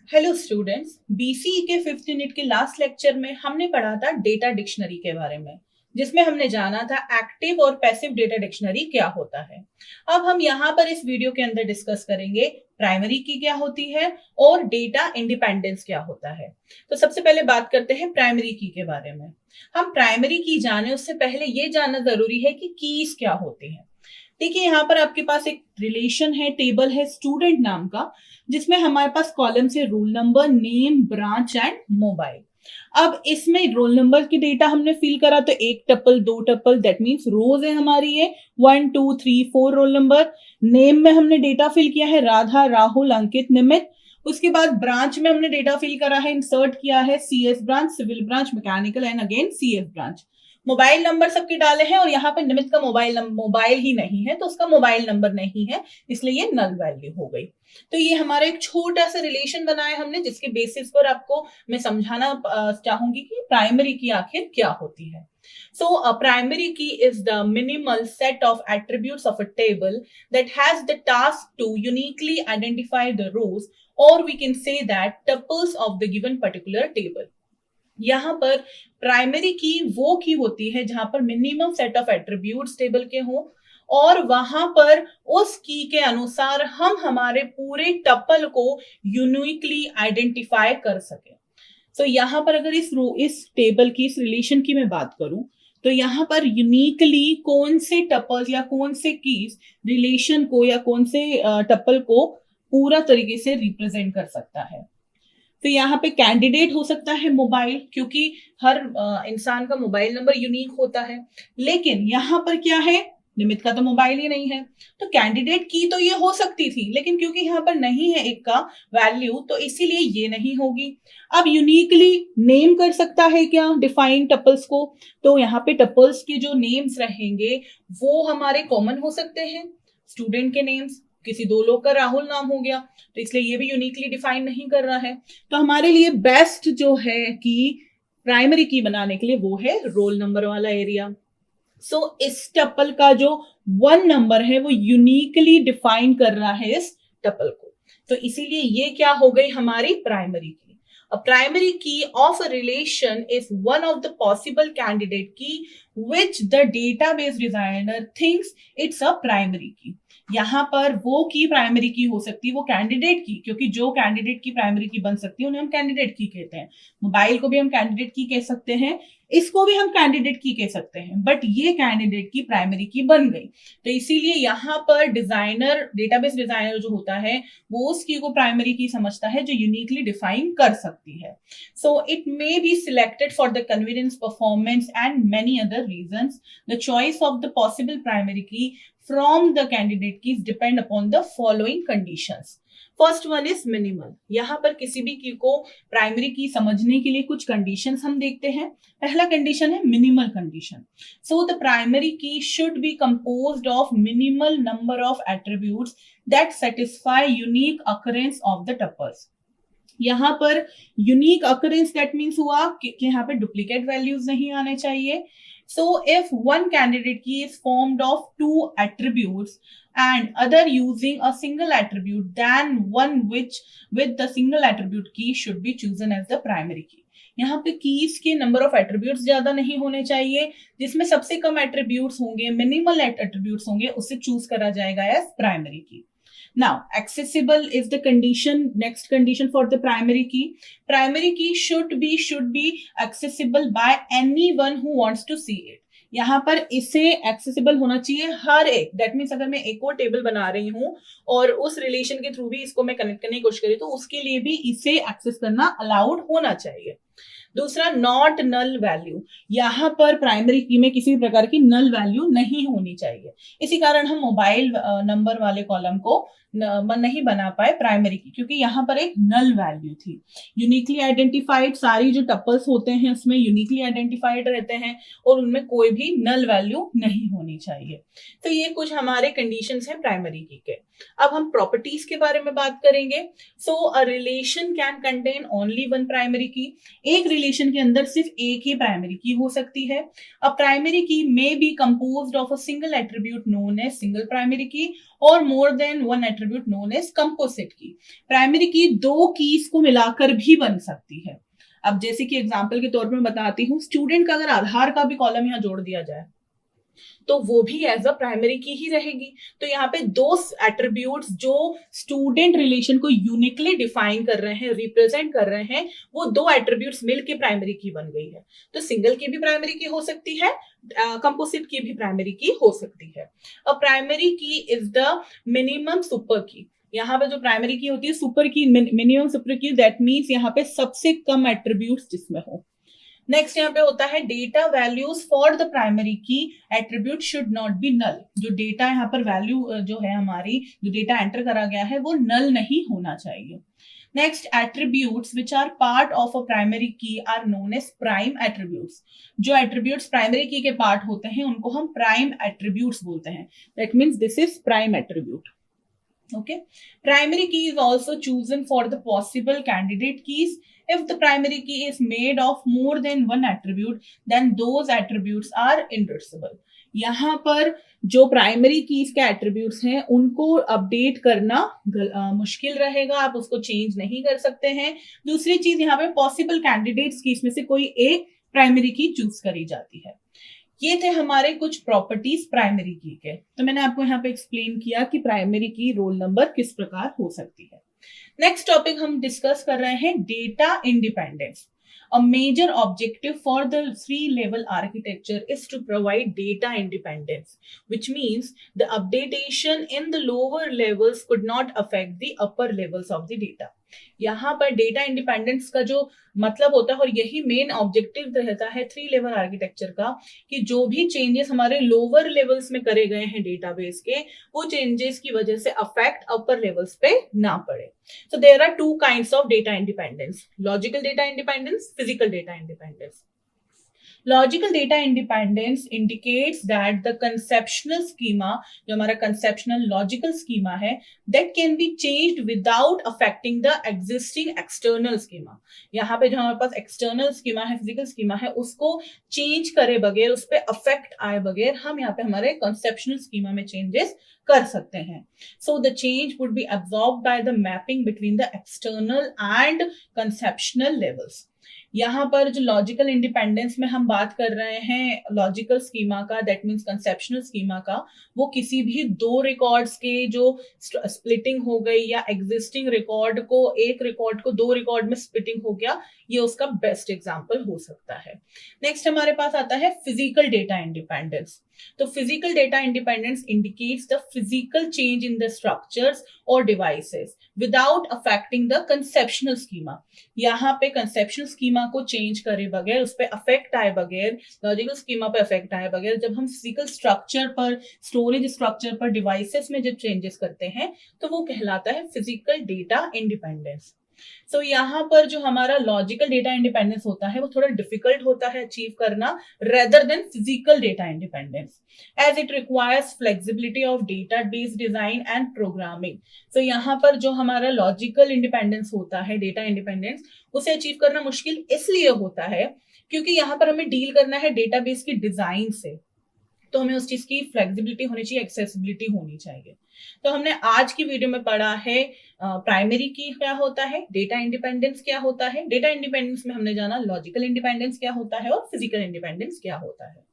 Hello students, BCE के fifth unit के last lecture में हमने पढ़ा था डेटा डिक्शनरी के बारे में, जिसमें हमने जाना था एक्टिव और पैसिव डेटा डिक्शनरी क्या होता है। अब हम यहाँ पर इस वीडियो के अंदर डिस्कस करेंगे प्राइमरी की क्या होती है और डेटा इंडिपेंडेंस क्या होता है। तो सबसे पहले बात करते हैं प्राइमरी की के बारे में। हम प्राइमरी की जाने उससे पहले ये जानना जरूरी है कि कीज क्या होती है। देखिए, यहाँ पर आपके पास एक रिलेशन है, टेबल है स्टूडेंट नाम का, जिसमें हमारे पास कॉलम से roll number, name, branch and mobile. अब इसमें रोल नंबर की डेटा हमने फिल करा तो एक टपल, दो टपल, दैट मीन्स रोज है हमारी ये 1 2 3 4 रोल नंबर। नेम में हमने डेटा फिल किया है राधा, राहुल, अंकित, निमित। उसके बाद ब्रांच में हमने डेटा फिल करा है, इंसर्ट किया है CS branch, civil branch, mechanical and again CS branch. Mobile number सबके डाले हैं और यहाँ पर निमित का मोबाइल ही नहीं है तो उसका मोबाइल नंबर नहीं है, इसलिए ये नल वैल्यू हो गई। तो ये हमारा एक छोटा सा रिलेशन बनाया हमने, जिसके बेसिस पर आपको मैं समझाना चाहूंगी कि प्राइमरी की आखिर क्या होती है। So a primary key is the minimal set of attributes of a table that has the task to uniquely identify the rows, or we can say that tuples of the given particular table. यहाँ पर primary की वो की होती है जहां पर minimum set of attributes table के हों और वहां पर उस की के अनुसार हम हमारे पूरे टपल को यूनिकली आइडेंटिफाई कर सके। तो यहाँ पर अगर इस टेबल की, इस रिलेशन की मैं बात करूं तो यहाँ पर यूनिकली कौन से टपल्स या कौन से कीज रिलेशन को या कौन से टपल को पूरा तरीके से रिप्रेजेंट कर सकता है। तो यहाँ पे कैंडिडेट हो सकता है मोबाइल, क्योंकि हर इंसान का मोबाइल नंबर यूनिक होता है। लेकिन यहाँ पर क्या है, निमित का तो मोबाइल ही नहीं है, तो कैंडिडेट की तो ये हो सकती थी, लेकिन क्योंकि यहाँ पर नहीं है एक का वैल्यू तो इसीलिए ये नहीं होगी। अब यूनिकली नेम कर सकता है क्या डिफाइन टपल्स को, तो यहाँ पे टपल्स के जो नेम्स रहेंगे वो हमारे कॉमन हो सकते हैं। स्टूडेंट के नेम्स, किसी दो लोग का राहुल नाम हो गया तो इसलिए ये भी यूनिकली डिफाइन नहीं कर रहा है। तो हमारे लिए बेस्ट जो है कि प्राइमरी की बनाने के लिए वो है रोल नंबर वाला एरिया। सो इस टपल का जो 1 नंबर है वो यूनिकली डिफाइन कर रहा है इस टपल को, तो इसीलिए ये क्या हो गई हमारी प्राइमरी की। A primary key of a relation is one of the possible candidate key which the database designer thinks it's a primary key. यहाँ पर वो की प्राइमरी की हो सकती है, वो कैंडिडेट की, क्योंकि जो कैंडिडेट की प्राइमरी की बन सकती है उन्हें हम कैंडिडेट की कहते हैं। मोबाइल को भी हम कैंडिडेट की कह सकते हैं, इसको भी हम कैंडिडेट की कह सकते हैं, बट ये कैंडिडेट की प्राइमरी की बन गई। तो इसीलिए यहाँ पर डिजाइनर, डेटाबेस डिजाइनर जो होता है वो उस की को प्राइमरी की समझता है जो यूनिकली डिफाइन कर सकती है। So it may be selected for the convenience, performance and many other reasons. The choice of the possible primary की from the candidate keys depend upon the following conditions. First one is minimal. यहाँ पर किसी भी की को primary की समझने के लिए कुछ कंडीशंस हम देखते हैं। पहला कंडीशन है minimal condition. So the primary key should be composed of minimal number of attributes that satisfy unique occurrence of the tuples. यहाँ पर यूनिक अकरेंस दैट मीन्स हुआ कि यहाँ पे डुप्लीकेट वैल्यूज नहीं आने चाहिए। So if one candidate key is formed of 2 attributes and other using a single attribute, then one which with the single attribute key should be chosen as the primary key. यहाँ पे keys के number of attributes ज्यादा नहीं होने चाहिए, जिसमें सबसे कम attributes होंगे, मिनिमल एट्रीब्यूट्स होंगे, उसे चूज करा जाएगा एज प्राइमरी की। Now, accessible is the condition, next condition for the primary key. Primary key should be accessible by anyone who wants to see it. यहाँ पर इसे एक्सेसिबल होना चाहिए हर एक, दैट मीन्स अगर मैं एक और टेबल बना रही हूं और उस रिलेशन के थ्रू भी इसको मैं कनेक्ट करने की कोशिश करी तो उसके लिए भी इसे एक्सेस करना अलाउड होना चाहिए। दूसरा, नॉट नल वैल्यू। यहाँ पर प्राइमरी की में किसी भी प्रकार की नल वैल्यू नहीं होनी चाहिए, इसी कारण हम मोबाइल नंबर वाले कॉलम को नहीं बना पाए प्राइमरी की, क्योंकि यहाँ पर एक नल वैल्यू थी। यूनिकली आइडेंटिफाइड, सारी जो टपल्स होते हैं उसमें यूनिकली आइडेंटिफाइड रहते हैं और उनमें कोई भी नल वैल्यू नहीं होनी चाहिए। तो ये कुछ हमारे कंडीशंस हैं प्राइमरी की के। अब हम प्रॉपर्टीज के बारे में बात करेंगे। So a relation can contain only one primary key. एक रिलेशन के अंदर सिर्फ एक ही प्राइमरी की हो सकती है। A primary key may be composed of a single attribute known as single primary key और more than one attribute known as composite key. Primary key दो कीज को मिलाकर भी बन सकती है। अब जैसे कि एग्जांपल के तौर पर बताती हूँ, स्टूडेंट का अगर आधार का भी कॉलम यहाँ जोड़ दिया जाए तो वो भी एज अ प्राइमरी की ही रहेगी। तो यहाँ पे दो एट्रीब्यूट्स जो स्टूडेंट रिलेशन को यूनिकली डिफाइन कर रहे हैं, रिप्रेजेंट कर रहे हैं, वो दो एट्रीब्यूट्स मिलके प्राइमरी की बन गई है। तो सिंगल की भी प्राइमरी की हो सकती है, कंपोजिट की भी प्राइमरी की हो सकती है। अ प्राइमरी की इज द मिनिमम सुपर की। यहाँ पे जो प्राइमरी की होती है सुपर की, मिनिमम सुपर की, दैट मीन्स यहाँ पे सबसे कम एट्रीब्यूट्स जिसमें हो। नेक्स्ट यहाँ पे होता है data values for the primary key attribute should not be null. जो डेटा यहाँ पर वैल्यू जो है हमारी, जो डेटा एंटर करा गया है वो नल नहीं होना चाहिए। Next, attributes which are part of a primary key are known as prime attributes. जो एट्रीब्यूट्स प्राइमरी की के पार्ट होते हैं उनको हम प्राइम एट्रीब्यूट्स बोलते हैं। That means this is prime attribute. Okay, primary key is also chosen for the possible candidate keys. If the primary key is made of more than one attribute, then those attributes are irreducible. यहाँ पर जो primary keys के attributes हैं उनको update करना मुश्किल रहेगा, आप उसको चेंज नहीं कर सकते हैं। दूसरी चीज, यहाँ पे पॉसिबल कैंडिडेट्स की इसमें से कोई एक प्राइमरी की चूज करी जाती है। ये थे हमारे कुछ प्रॉपर्टीज प्राइमरी की के। तो मैंने आपको यहाँ पे एक्सप्लेन किया कि प्राइमरी की रोल नंबर किस प्रकार हो सकती है। नेक्स्ट टॉपिक हम डिस्कस कर रहे हैं data independence. A major objective for the three-level architecture is to provide data independence, which means the updatation in the lower levels could not affect the upper levels of the data. यहाँ पर data independence का जो मतलब होता है, और यही main objective रहता है थ्री लेवल आर्किटेक्चर का, कि जो भी चेंजेस हमारे लोअर लेवल्स में करे गए हैं डेटाबेस के, वो चेंजेस की वजह से अफेक्ट अपर लेवल्स पे ना पड़े। So there are two kinds of data independence: logical data independence, physical data independence. Logical data independence indicates that the conceptual schema, जो हमारा conceptual logical schema है, that can be changed without affecting the existing external schema. यहाँ पे जो हमारे पास external schema है, physical schema है, उसको change करे बगैर, उस पे affect आए बगैर, हम यहाँ पे हमारे conceptual schema में changes कर सकते हैं। So the change would be absorbed by the mapping between the external and conceptual levels. यहाँ पर जो लॉजिकल इंडिपेंडेंस में हम बात कर रहे हैं लॉजिकल स्कीमा का, दैट मीन्स कंसेप्शनल स्कीमा का, वो किसी भी दो रिकॉर्ड्स के जो स्प्लिटिंग हो गई या एग्जिस्टिंग रिकॉर्ड को, एक रिकॉर्ड को दो रिकॉर्ड में स्प्लिटिंग हो गया, ये उसका बेस्ट एग्जांपल हो सकता है। नेक्स्ट हमारे पास आता है फिजिकल डेटा इंडिपेंडेंस। तो physical data independence indicates the physical change in the structures और devices without affecting the conceptual schema. यहाँ पे कंसेप्शनल स्कीमा को चेंज करे बगैर, उस पर अफेक्ट आए बगैर, लॉजिकल स्कीमा पे अफेक्ट आए बगैर, जब हम फिजिकल स्ट्रक्चर पर, स्टोरेज स्ट्रक्चर पर, डिवाइसेस में जब चेंजेस करते हैं तो वो कहलाता है फिजिकल डेटा इंडिपेंडेंस। सो यहाँ पर जो हमारा लॉजिकल डेटा इंडिपेंडेंस होता है वो थोड़ा डिफिकल्ट होता है अचीव करना rather than physical data independence, as it requires flexibility of database design and programming. So यहाँ पर जो हमारा लॉजिकल इंडिपेंडेंस होता है, डेटा इंडिपेंडेंस, उसे अचीव करना मुश्किल इसलिए होता है क्योंकि यहाँ पर हमें डील करना है डेटाबेस की डिजाइन से, तो हमें उस चीज की फ्लेक्सिबिलिटी होनी चाहिए, एक्सेसिबिलिटी होनी चाहिए। तो हमने आज की वीडियो में पढ़ा है प्राइमरी की क्या होता है, डेटा इंडिपेंडेंस क्या होता है, डेटा इंडिपेंडेंस में हमने जाना लॉजिकल इंडिपेंडेंस क्या होता है और फिजिकल इंडिपेंडेंस क्या होता है।